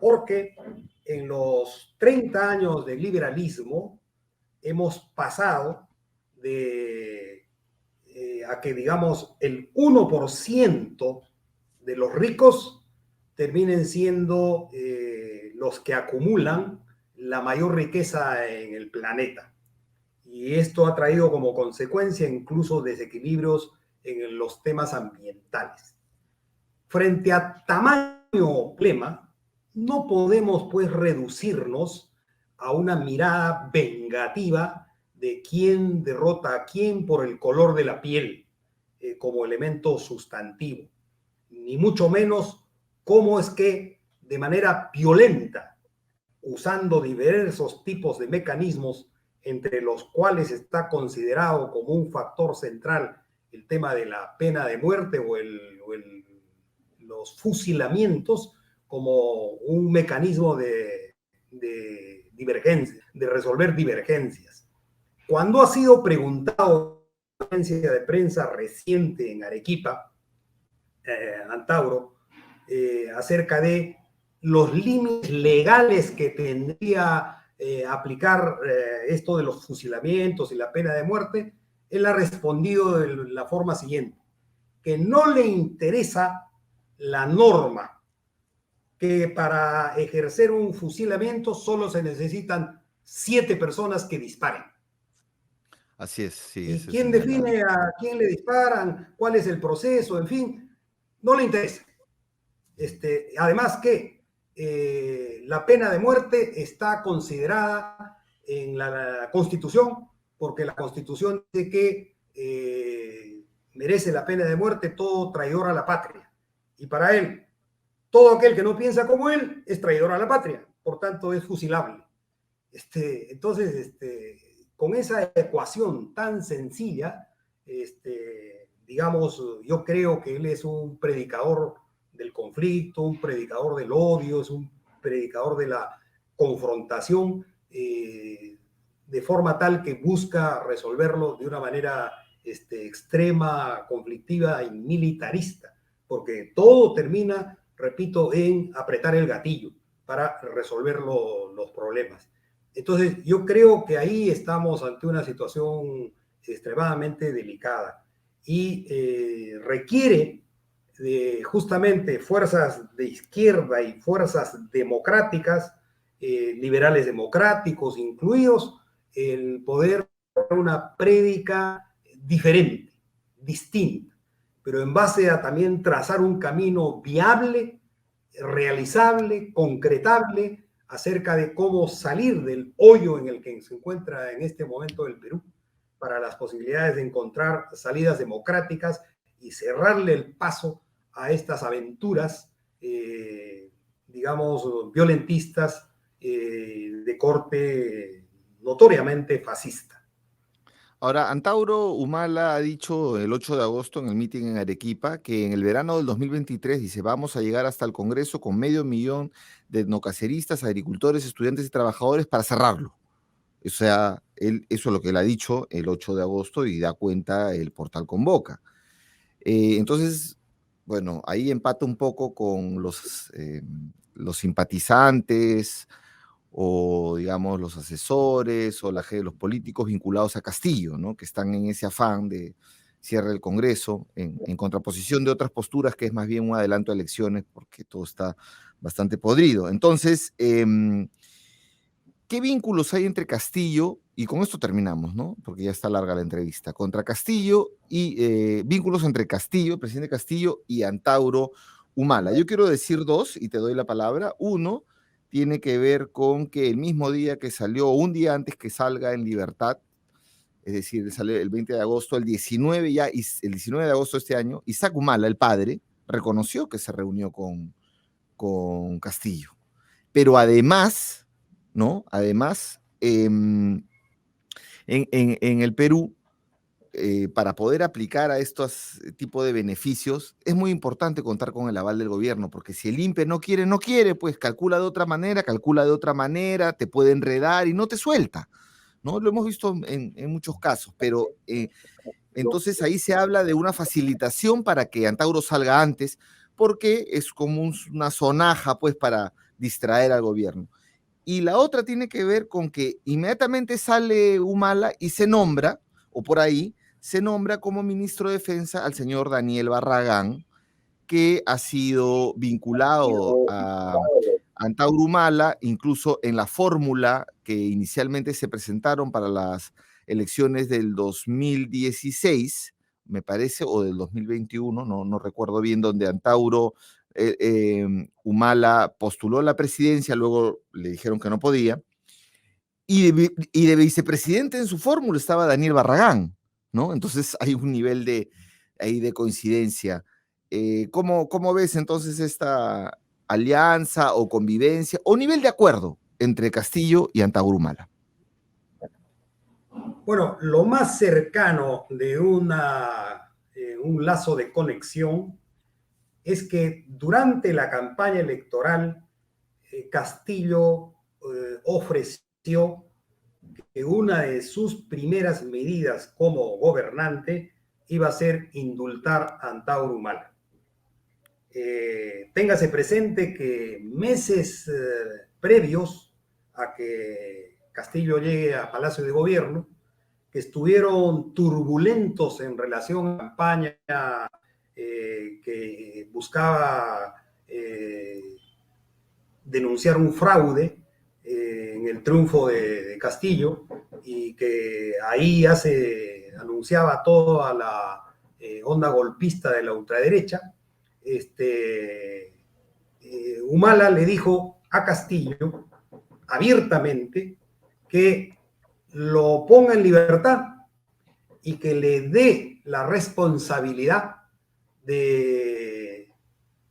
Speaker 2: Porque en los 30 años de liberalismo hemos pasado de a que, digamos, el 1% de los ricos terminen siendo los que acumulan la mayor riqueza en el planeta. Y esto ha traído como consecuencia incluso desequilibrios en los temas ambientales. Frente a tamaño problema, no podemos pues reducirnos a una mirada vengativa de quién derrota a quién por el color de la piel como elemento sustantivo, ni mucho menos cómo es que de manera violenta, usando diversos tipos de mecanismos, entre los cuales está considerado como un factor central el tema de la pena de muerte o los fusilamientos, como un mecanismo de divergencia, de resolver divergencias. Cuando ha sido preguntado en una conferencia de prensa reciente en Arequipa, Antauro, acerca de los límites legales que tendría aplicar esto de los fusilamientos y la pena de muerte, él ha respondido de la forma siguiente, que no le interesa la norma, que para ejercer un fusilamiento solo se necesitan 7 personas que disparen.
Speaker 1: Así es, sí.
Speaker 2: ¿Y quién define a quién le disparan? ¿Cuál es el proceso? En fin, no le interesa. Además que la pena de muerte está considerada en la Constitución, porque la Constitución dice que merece la pena de muerte todo traidor a la patria. Y para él, todo aquel que no piensa como él es traidor a la patria, por tanto es fusilable. Entonces, con esa ecuación tan sencilla, digamos, yo creo que él es un predicador del conflicto, un predicador del odio, es un predicador de la confrontación, de forma tal que busca resolverlo de una manera extrema, conflictiva y militarista, porque todo termina, repito, en apretar el gatillo para resolver los problemas. Entonces, yo creo que ahí estamos ante una situación extremadamente delicada y requiere de justamente fuerzas de izquierda y fuerzas democráticas, liberales democráticos incluidos, el poder dar una prédica diferente, distinta, pero en base a también trazar un camino viable, realizable, concretable, acerca de cómo salir del hoyo en el que se encuentra en este momento el Perú, para las posibilidades de encontrar salidas democráticas y cerrarle el paso a estas aventuras, digamos, violentistas de corte notoriamente fascista.
Speaker 1: Ahora, Antauro Humala ha dicho el 8 de agosto en el mitin en Arequipa que en el verano del 2023 dice, vamos a llegar hasta el Congreso con 500.000 de etnocaceristas, agricultores, estudiantes y trabajadores para cerrarlo. O sea, eso es lo que él ha dicho el 8 de agosto y da cuenta el portal Convoca. Entonces, bueno, ahí empata un poco con los simpatizantes o, digamos, los asesores o los políticos vinculados a Castillo, ¿no? Que están en ese afán de cierre del Congreso, en contraposición de otras posturas que es más bien un adelanto a elecciones porque todo está bastante podrido. Entonces, ¿qué vínculos hay entre Castillo, y con esto terminamos, ¿no? Porque ya está larga la entrevista, contra Castillo y vínculos entre Castillo, el presidente Castillo, y Antauro Humala? Yo quiero decir dos y te doy la palabra. Uno tiene que ver con que el mismo día que salió, un día antes que salga en libertad, es decir, sale el 20 de agosto, el 19 de agosto de este año, Isaac Humala, el padre, reconoció que se reunió con Castillo. Pero además, ¿no? Además, en el Perú para poder aplicar a estos tipos de beneficios, es muy importante contar con el aval del gobierno, porque si el INPE no quiere, no quiere, pues calcula de otra manera, te puede enredar y no te suelta, ¿no? Lo hemos visto en muchos casos, pero entonces ahí se habla de una facilitación para que Antauro salga antes, porque es como una sonaja, pues, para distraer al gobierno. Y la otra tiene que ver con que inmediatamente sale Humala y se nombra, o por ahí, se nombra como ministro de Defensa al señor Daniel Barragán, que ha sido vinculado a Antauro Humala, incluso en la fórmula que inicialmente se presentaron para las elecciones del 2016, me parece, o del 2021, no recuerdo bien, donde Antauro Humala postuló la presidencia, luego le dijeron que no podía, y de vicepresidente en su fórmula estaba Daniel Barragán, ¿no? Entonces hay un nivel ahí de coincidencia. ¿Cómo ves entonces esta alianza o convivencia o nivel de acuerdo entre Castillo y Antauro Humala?
Speaker 2: Bueno, lo más cercano de un lazo de conexión es que durante la campaña electoral Castillo ofreció que una de sus primeras medidas como gobernante iba a ser indultar a Antauro Humala. Téngase presente que meses previos a que Castillo llegue a Palacio de Gobierno, que estuvieron turbulentos en relación a la campaña que buscaba denunciar un fraude en el triunfo de Castillo, y que ahí ya se anunciaba toda la onda golpista de la ultraderecha. Humala le dijo a Castillo abiertamente que lo ponga en libertad y que le dé la responsabilidad de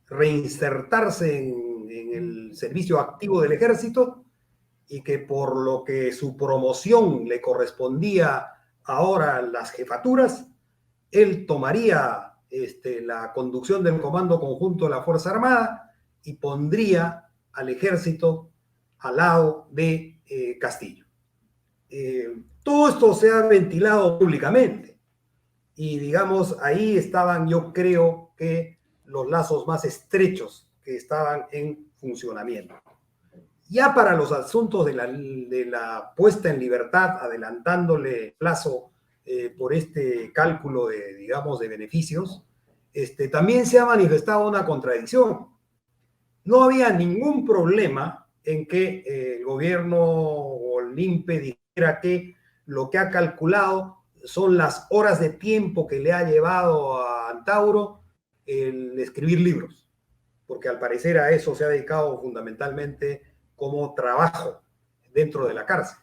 Speaker 2: reinsertarse en el servicio activo del ejército, y que por lo que su promoción le correspondía ahora las jefaturas, él tomaría la conducción del Comando Conjunto de la Fuerza Armada y pondría al ejército al lado de Castillo. Todo esto se ha ventilado públicamente y, digamos, ahí estaban, yo creo que los lazos más estrechos que estaban en funcionamiento. Ya para los asuntos de la puesta en libertad, adelantándole plazo por este cálculo de, digamos, de beneficios, también se ha manifestado una contradicción. No había ningún problema en que el gobierno o el INPE dijera que lo que ha calculado son las horas de tiempo que le ha llevado a Antauro el escribir libros, porque al parecer a eso se ha dedicado fundamentalmente como trabajo dentro de la cárcel.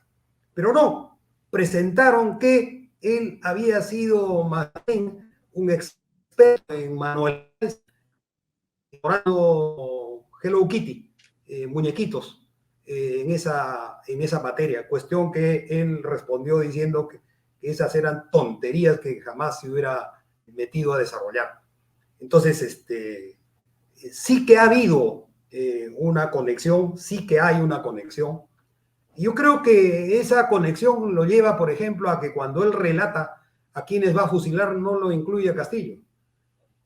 Speaker 2: Pero no, presentaron que él había sido más bien un experto en manuales, elaborando Hello Kitty, muñequitos, en esa materia, cuestión que él respondió diciendo que esas eran tonterías que jamás se hubiera metido a desarrollar. Entonces, sí que ha habido una conexión, sí que hay una conexión. Y yo creo que esa conexión lo lleva, por ejemplo, a que cuando él relata a quienes va a fusilar, no lo incluye a Castillo.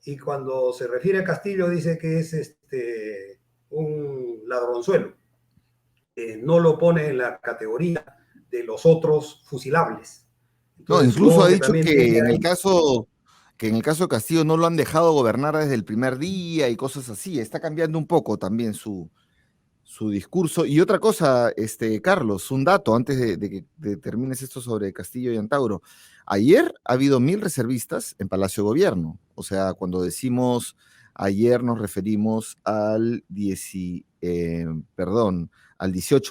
Speaker 2: Y cuando se refiere a Castillo, dice que es un ladronzuelo. No lo pone en la categoría de los otros fusilables.
Speaker 1: Entonces, no, incluso ha dicho que en el caso de Castillo no lo han dejado gobernar desde el primer día y cosas así. Está cambiando un poco también su discurso. Y otra cosa, Carlos, un dato antes de que termines esto sobre Castillo y Antauro. Ayer ha habido 1000 reservistas en Palacio de Gobierno. O sea, cuando decimos ayer nos referimos al 18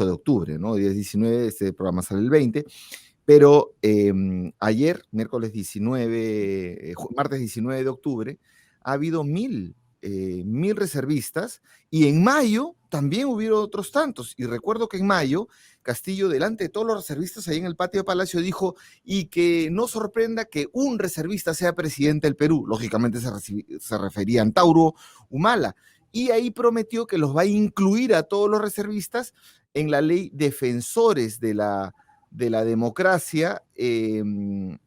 Speaker 1: de octubre, ¿no? 10-19, este programa sale el 20. Pero ayer, martes 19 de octubre, ha habido 1000 reservistas, y en mayo también hubieron otros tantos. Y recuerdo que en mayo, Castillo, delante de todos los reservistas ahí en el patio de Palacio, dijo, y que no sorprenda que un reservista sea presidente del Perú. Lógicamente se refería a Antauro Humala. Y ahí prometió que los va a incluir a todos los reservistas en la ley Defensores de la Democracia, que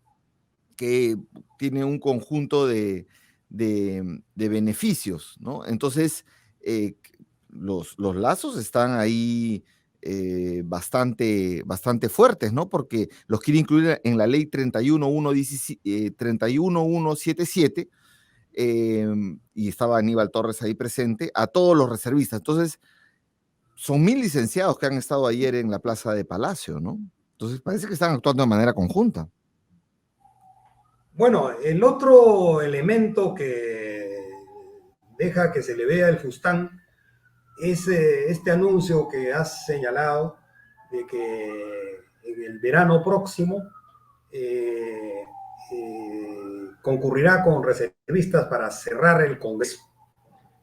Speaker 1: tiene un conjunto de beneficios, ¿no? Entonces, los lazos están ahí bastante fuertes, ¿no? Porque los quiere incluir en la ley 31177, y estaba Aníbal Torres ahí presente, a todos los reservistas. Entonces, son 1000 licenciados que han estado ayer en la Plaza de Palacio, ¿no? Entonces, parece que están actuando de manera conjunta.
Speaker 2: Bueno, el otro elemento que deja que se le vea el fustán es este anuncio que has señalado de que en el verano próximo concurrirá con reservistas para cerrar el Congreso.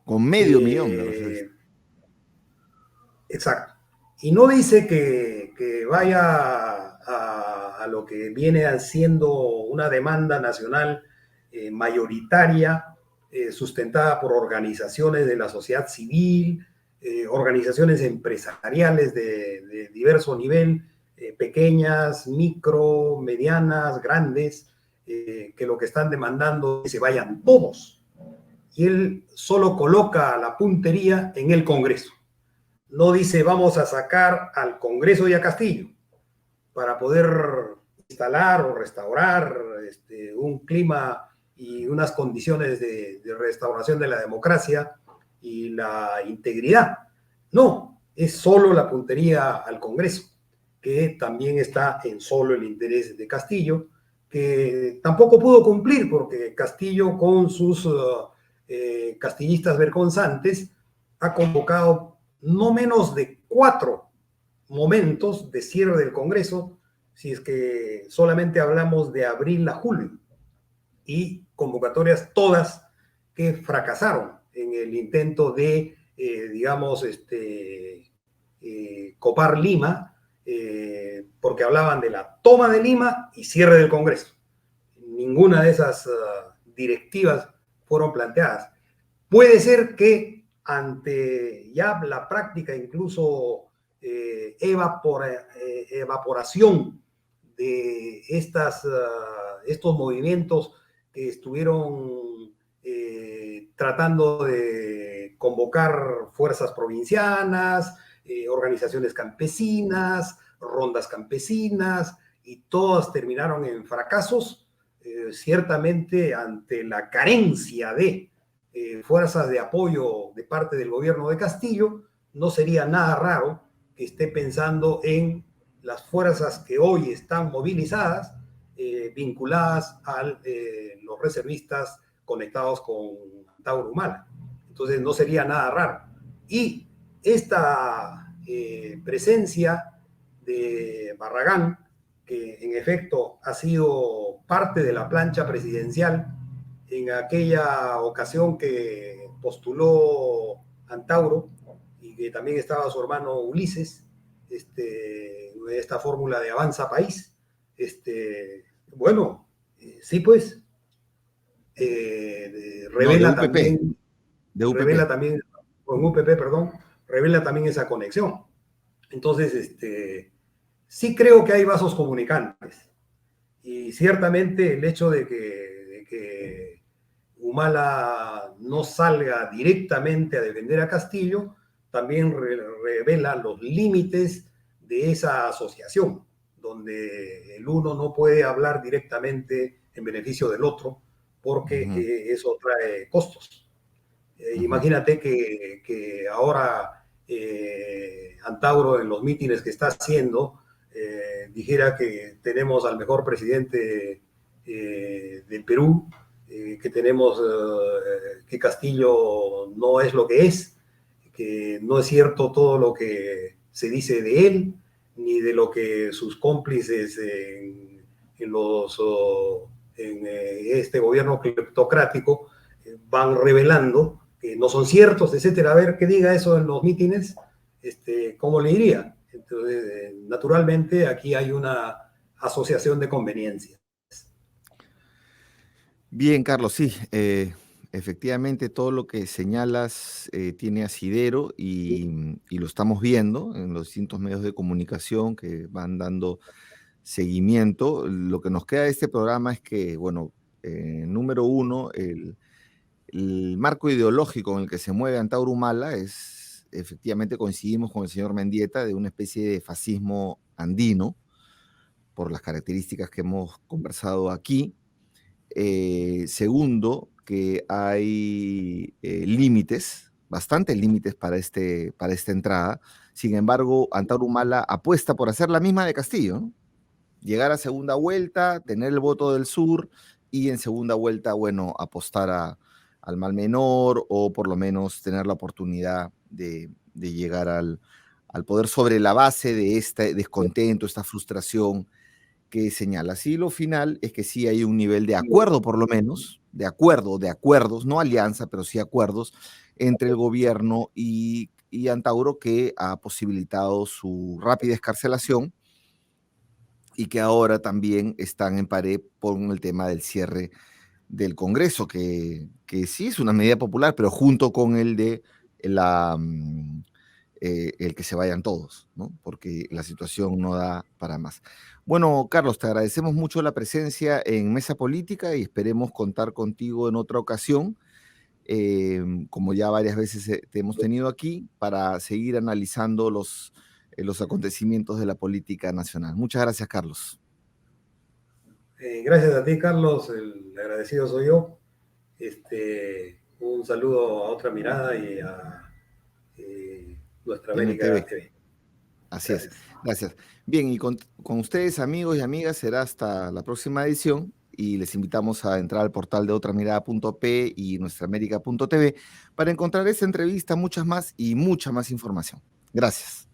Speaker 1: Con medio millón de reservistas.
Speaker 2: Exacto. Y no dice que vaya a lo que viene siendo una demanda nacional mayoritaria, sustentada por organizaciones de la sociedad civil, organizaciones empresariales de diverso nivel, pequeñas, micro, medianas, grandes, que lo que están demandando es que se vayan todos. Y él solo coloca la puntería en el Congreso. No dice vamos a sacar al Congreso y a Castillo para poder instalar o restaurar un clima y unas condiciones de restauración de la democracia y la integridad. No, es solo la puntería al Congreso, que también está en solo el interés de Castillo, que tampoco pudo cumplir porque Castillo con sus castillistas vergonzantes ha convocado no menos de 4 momentos de cierre del Congreso, si es que solamente hablamos de abril a julio, y convocatorias todas que fracasaron en el intento de, copar Lima, porque hablaban de la toma de Lima y cierre del Congreso. Ninguna de esas directivas fueron planteadas. Puede ser que ante ya la práctica incluso evaporación de estos movimientos que estuvieron tratando de convocar fuerzas provincianas, organizaciones campesinas, rondas campesinas, y todas terminaron en fracasos, ciertamente ante la carencia de fuerzas de apoyo de parte del gobierno de Castillo, no sería nada raro que esté pensando en las fuerzas que hoy están movilizadas, vinculadas a los reservistas conectados con Antauro Humala. Entonces no sería nada raro. Y esta presencia de Barragán, que en efecto ha sido parte de la plancha presidencial en aquella ocasión que postuló Antauro, y que también estaba su hermano Ulises, esta fórmula de Avanza País, sí, pues, revela
Speaker 1: no, de UPP,
Speaker 2: también,
Speaker 1: de UPP.
Speaker 2: revela también, con UPP, perdón, revela también esa conexión. Entonces, sí creo que hay vasos comunicantes, y ciertamente el hecho de que Humala no salga directamente a defender a Castillo también revela los límites de esa asociación, donde el uno no puede hablar directamente en beneficio del otro, porque eso trae costos. Imagínate que ahora Antauro, en los mítines que está haciendo, dijera que tenemos al mejor presidente del Perú, que tenemos que Castillo no es lo que es, que no es cierto todo lo que se dice de él, ni de lo que sus cómplices en este gobierno cleptocrático van revelando, que no son ciertos, etcétera. A ver qué diga eso en los mítines, ¿cómo le iría? Entonces, naturalmente, aquí hay una asociación de conveniencias.
Speaker 1: Bien, Carlos, sí, efectivamente todo lo que señalas tiene asidero y lo estamos viendo en los distintos medios de comunicación que van dando seguimiento. Lo que nos queda de este programa es que, bueno, número uno, el marco ideológico en el que se mueve Antauro Humala es, efectivamente coincidimos con el señor Mendieta, de una especie de fascismo andino, por las características que hemos conversado aquí. Segundo, que hay límites, bastantes límites para esta entrada. Sin embargo, Antauro Humala apuesta por hacer la misma de Castillo, ¿no? Llegar a segunda vuelta, tener el voto del sur y en segunda vuelta, bueno, apostar al mal menor o por lo menos tener la oportunidad de llegar al poder sobre la base de este descontento, esta frustración que señala. Así lo final es que sí hay un nivel de acuerdo, por lo menos, de acuerdos, no alianza, pero sí acuerdos entre el gobierno y Antauro, que ha posibilitado su rápida excarcelación y que ahora también están en pared con el tema del cierre del Congreso, que sí es una medida popular, pero junto con el de el que se vayan todos, ¿no? Porque la situación no da para más. Bueno, Carlos, te agradecemos mucho la presencia en Mesa Política y esperemos contar contigo en otra ocasión, como ya varias veces te hemos tenido aquí, para seguir analizando los acontecimientos de la política nacional. Muchas gracias, Carlos.
Speaker 2: Gracias a ti, Carlos, el agradecido soy yo. Un saludo a Otra Mirada y a Nuestra América TV.
Speaker 1: Así es, gracias. Bien, y con ustedes, amigos y amigas, será hasta la próxima edición y les invitamos a entrar al portal de otramirada.p y nuestraamerica.tv para encontrar esta entrevista, muchas más y mucha más información. Gracias.